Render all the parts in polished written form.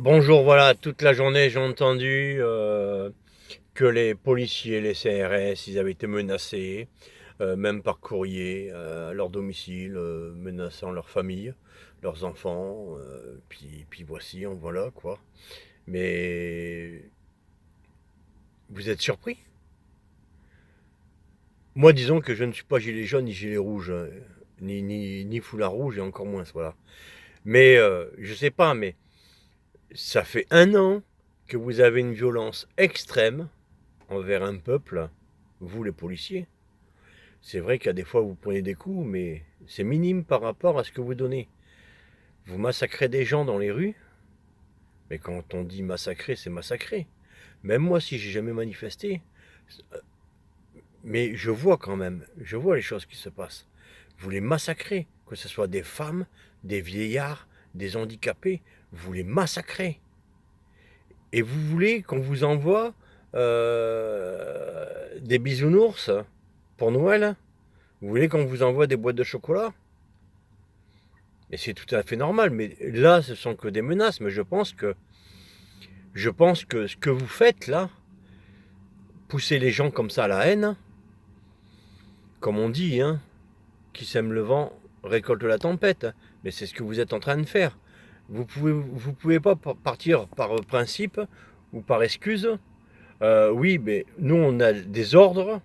Bonjour, voilà, toute la journée j'ai entendu que les policiers, les CRS, ils avaient été menacés, même par courrier, à leur domicile, menaçant leur famille, leurs enfants, puis voici, en voilà quoi. Mais vous êtes surpris? Moi, disons que je ne suis pas gilet jaune ni gilet rouge, hein, ni foulard rouge et encore moins, voilà. Mais je sais pas, mais ça fait un an que vous avez une violence extrême envers un peuple, vous les policiers. C'est vrai qu'à des fois vous prenez des coups, mais c'est minime par rapport à ce que vous donnez. Vous massacrez des gens dans les rues, mais quand on dit massacrer, c'est massacrer. Même moi, si j'ai jamais manifesté, mais je vois les choses qui se passent. Vous les massacrez, que ce soit des femmes, des vieillards, des handicapés, vous les massacrez. Et vous voulez qu'on vous envoie des bisounours pour Noël? Vous voulez qu'on vous envoie des boîtes de chocolat? Et c'est tout à fait normal. Mais là, ce sont que des menaces. Mais je pense que ce que vous faites là, pousser les gens comme ça à la haine, comme on dit, hein, qui sème le vent récolte la tempête. Mais c'est ce que vous êtes en train de faire. Vous pouvez pas partir par principe ou par excuse. Oui, mais nous on a des ordres,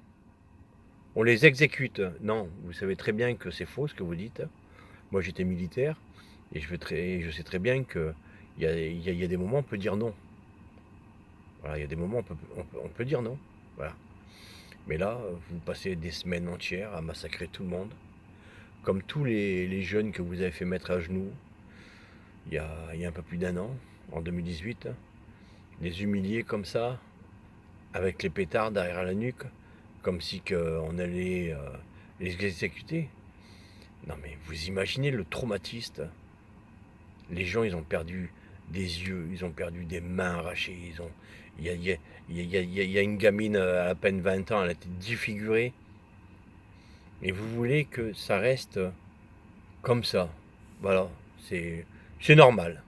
on les exécute. Non, vous savez très bien que c'est faux ce que vous dites. Moi j'étais militaire et je sais très bien que il y a des moments où on peut dire non. Voilà, il y a des moments où on peut dire non. Voilà. Mais là, vous passez des semaines entières à massacrer tout le monde, comme tous les jeunes que vous avez fait mettre à genoux il y a un peu plus d'un an, en 2018, les humilier comme ça, avec les pétards derrière la nuque, comme si on allait les exécuter. Non mais vous imaginez le traumatiste. Les gens, ils ont perdu des yeux, ils ont perdu des mains arrachées. Il y a, il y a- il y a une gamine à peine 20 ans, elle a été défigurée. Et vous voulez que ça reste comme ça. Voilà, c'est, c'est normal.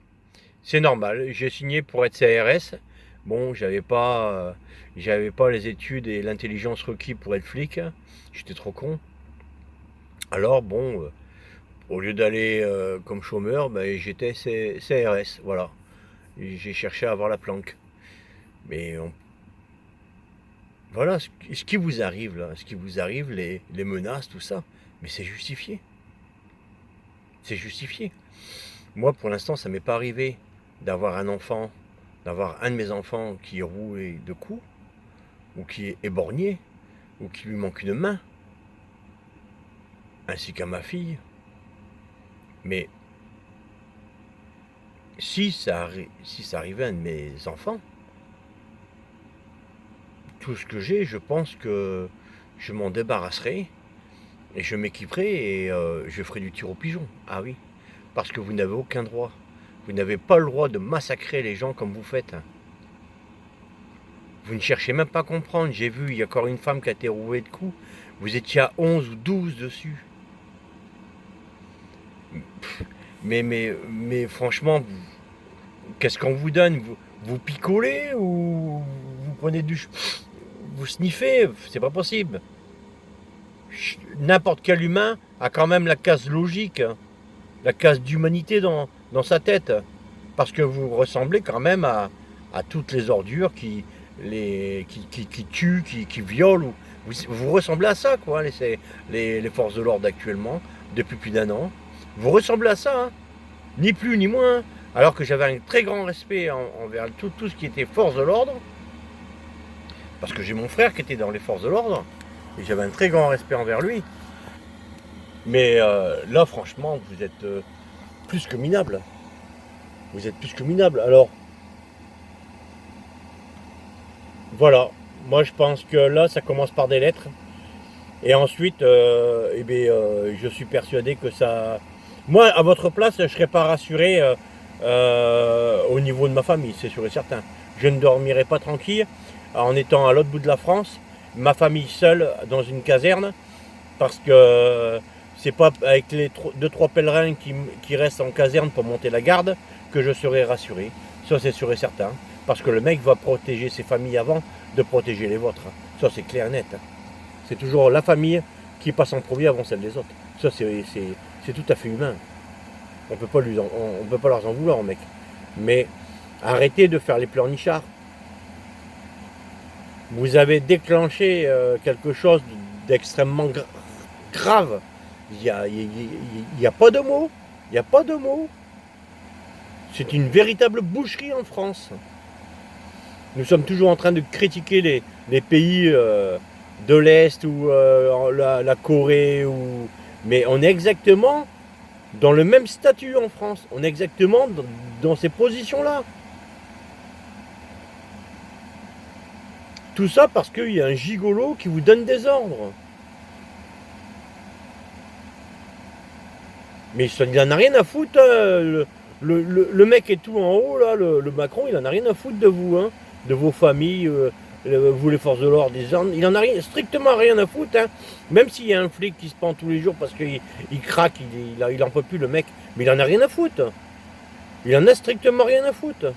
C'est normal. J'ai signé pour être CRS. Bon, j'avais pas les études et l'intelligence requis pour être flic. J'étais trop con. Alors bon, au lieu d'aller comme chômeur, ben, j'étais CRS. Voilà. J'ai cherché à avoir la planque. Mais voilà, ce qui vous arrive là, ce qui vous arrive, les menaces, tout ça, mais c'est justifié. C'est justifié. Moi, pour l'instant, ça m'est pas arrivé d'avoir un enfant, d'avoir un de mes enfants qui est roué de coups, ou qui est éborgné, ou qui lui manque une main, ainsi qu'à ma fille. Mais si ça arrivait à un de mes enfants, tout ce que j'ai, je pense que je m'en débarrasserai et je m'équiperai et je ferai du tir au pigeon. Ah oui, parce que vous n'avez aucun droit. Vous n'avez pas le droit de massacrer les gens comme vous faites. Vous ne cherchez même pas à comprendre. J'ai vu, il y a encore une femme qui a été rouée de coups. Vous étiez à 11 ou 12 dessus. Mais franchement, qu'est-ce qu'on vous donne? Vous picolez ou vous prenez du... Vous sniffez? C'est pas possible. N'importe quel humain a quand même la case logique, hein, la case d'humanité dans sa tête. Parce que vous ressemblez quand même à toutes les ordures qui tuent, qui violent. Vous ressemblez à ça, quoi, les forces de l'ordre actuellement, depuis plus d'un an. Vous ressemblez à ça, hein, ni plus ni moins. Alors que j'avais un très grand respect envers tout ce qui était force de l'ordre, parce que j'ai mon frère qui était dans les forces de l'ordre, et j'avais un très grand respect envers lui. Mais là, franchement, vous êtes plus que minable. Vous êtes plus que minable. Alors, voilà. Moi, je pense que là, ça commence par des lettres. Et ensuite, eh bien, je suis persuadé que ça. Moi, à votre place, je ne serais pas rassuré au niveau de ma famille, c'est sûr et certain. Je ne dormirai pas tranquille en étant à l'autre bout de la France, ma famille seule dans une caserne, parce que c'est pas avec les deux trois pèlerins qui restent en caserne pour monter la garde que je serai rassuré. Ça, c'est sûr et certain. Parce que le mec va protéger ses familles avant de protéger les vôtres. Ça, c'est clair et net. C'est toujours la famille qui passe en premier avant celle des autres. Ça, c'est tout à fait humain. On peut pas on peut pas leur en vouloir, mec. Mais arrêtez de faire les pleurnichards. Vous avez déclenché quelque chose d'extrêmement grave. Il n'y a pas de mots. Il n'y a pas de mots. C'est une véritable boucherie en France. Nous sommes toujours en train de critiquer les pays de l'Est ou la Corée. Mais on est exactement dans le même statut en France. On est exactement dans ces positions-là. Tout ça parce qu'il y a un gigolo qui vous donne des ordres. Mais il en a rien à foutre. Le mec est tout en haut, là, le Macron, il en a rien à foutre de vous, hein, de vos familles, vous les forces de l'ordre, des armes. Il en a strictement rien à foutre. Hein. Même s'il y a un flic qui se pend tous les jours parce qu'il craque, il en peut plus, le mec. Mais il en a rien à foutre. Il en a strictement rien à foutre.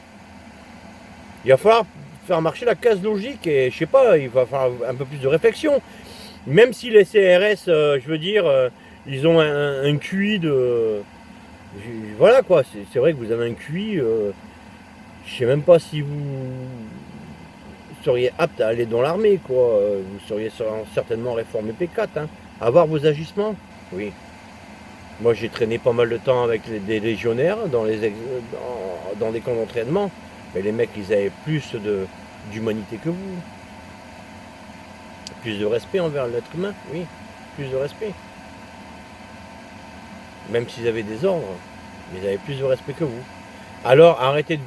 Il va falloir faire marcher la case logique et je sais pas, il va falloir un peu plus de réflexion. Même si les CRS, je veux dire, ils ont un QI de... Voilà quoi, c'est vrai que vous avez un QI, je sais même pas si vous seriez apte à aller dans l'armée quoi, vous seriez certainement réformé P4, hein. Avoir vos agissements, oui. Moi j'ai traîné pas mal de temps avec des légionnaires dans des camps d'entraînement. Mais les mecs, ils avaient plus d'humanité que vous. Plus de respect envers l'être humain, oui. Plus de respect. Même s'ils avaient des ordres, ils avaient plus de respect que vous. Alors, arrêtez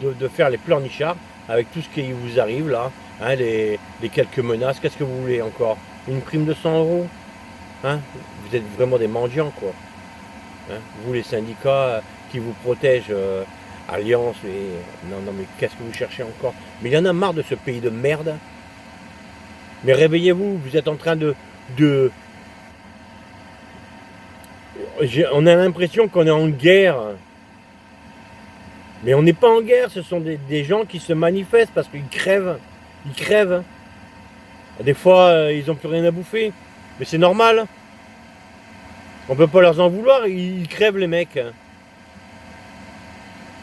de faire les pleurnichards avec tout ce qui vous arrive là. Hein, les quelques menaces. Qu'est-ce que vous voulez encore? Une prime de 100 euros, hein? Vous êtes vraiment des mendiants, quoi. Hein, vous, les syndicats qui vous protègent... Alliance, et... non, mais qu'est-ce que vous cherchez encore? Mais il y en a marre de ce pays de merde. Mais réveillez-vous, vous êtes en train on a l'impression qu'on est en guerre. Mais on n'est pas en guerre, ce sont des gens qui se manifestent parce qu'ils crèvent. Ils crèvent. Des fois, ils n'ont plus rien à bouffer. Mais c'est normal. On peut pas leur en vouloir, ils crèvent les mecs.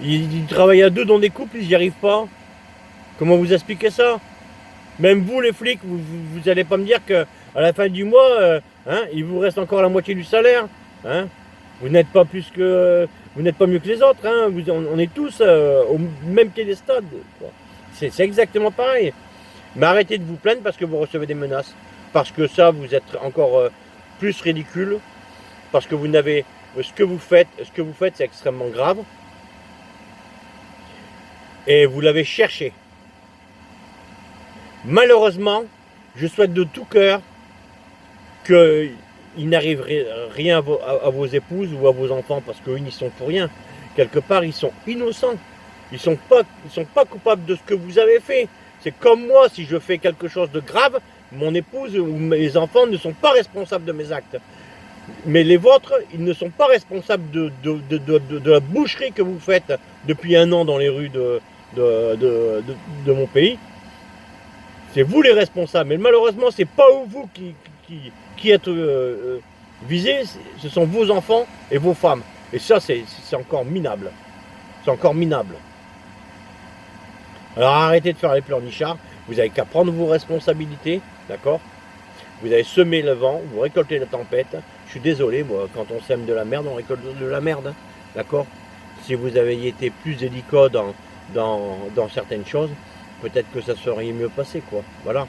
Ils travaillent à deux dans des couples, ils n'y arrivent pas. Comment vous expliquez ça? Même vous, les flics, vous n'allez pas me dire qu'à la fin du mois, hein, il vous reste encore la moitié du salaire. Hein. Vous n'êtes pas vous n'êtes pas mieux que les autres. Hein. On est tous au même piédestal. C'est exactement pareil. Mais arrêtez de vous plaindre parce que vous recevez des menaces. Parce que ça, vous êtes encore plus ridicule. Parce que vous n'avez... Ce que vous faites, c'est extrêmement grave. Et vous l'avez cherché. Malheureusement, je souhaite de tout cœur qu'il n'arrive rien à vos épouses ou à vos enfants, parce qu'eux n'y sont pour rien. Quelque part, ils sont innocents. Ils sont pas coupables de ce que vous avez fait. C'est comme moi, si je fais quelque chose de grave, mon épouse ou mes enfants ne sont pas responsables de mes actes. Mais les vôtres, ils ne sont pas responsables de la boucherie que vous faites depuis 1 an dans les rues de mon pays. C'est vous les responsables. Mais malheureusement, c'est pas vous qui êtes visés, ce sont vos enfants et vos femmes. Et ça, c'est encore minable. C'est encore minable. Alors arrêtez de faire les pleurnichards. Vous n'avez qu'à prendre vos responsabilités, d'accord? Vous avez semé le vent, vous récoltez la tempête. Je suis désolé, moi, quand on sème de la merde, on récolte de la merde, d'accord? Si vous avez été plus délicat dans certaines choses, peut-être que ça serait mieux passé, quoi. Voilà.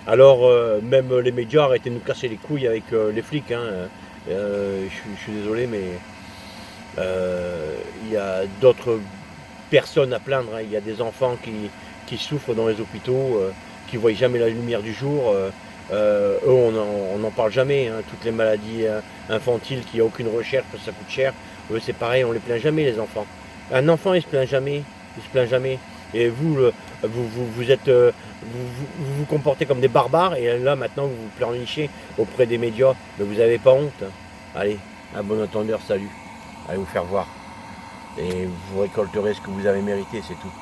Alors, même les médias, arrêtez de nous casser les couilles avec les flics, hein. Je suis désolé, mais il y a d'autres personnes à plaindre, hein. Il y a des enfants qui souffrent dans les hôpitaux, qui ne voient jamais la lumière du jour. Eux, on n'en parle jamais, hein. Toutes les maladies infantiles, qu'il n'y a aucune recherche, parce que ça coûte cher. Eux, c'est pareil, on les plaint jamais, les enfants. Un enfant, il se plaint jamais. Il se plaint jamais. Et vous, vous comportez comme des barbares, et là, maintenant, vous vous pleurnichez auprès des médias. Mais vous n'avez pas honte. Allez, à bon entendeur, salut. Allez vous faire voir. Et vous récolterez ce que vous avez mérité, c'est tout.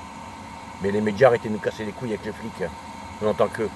Mais les médias, arrêtez de nous casser les couilles avec les flics. On entend que.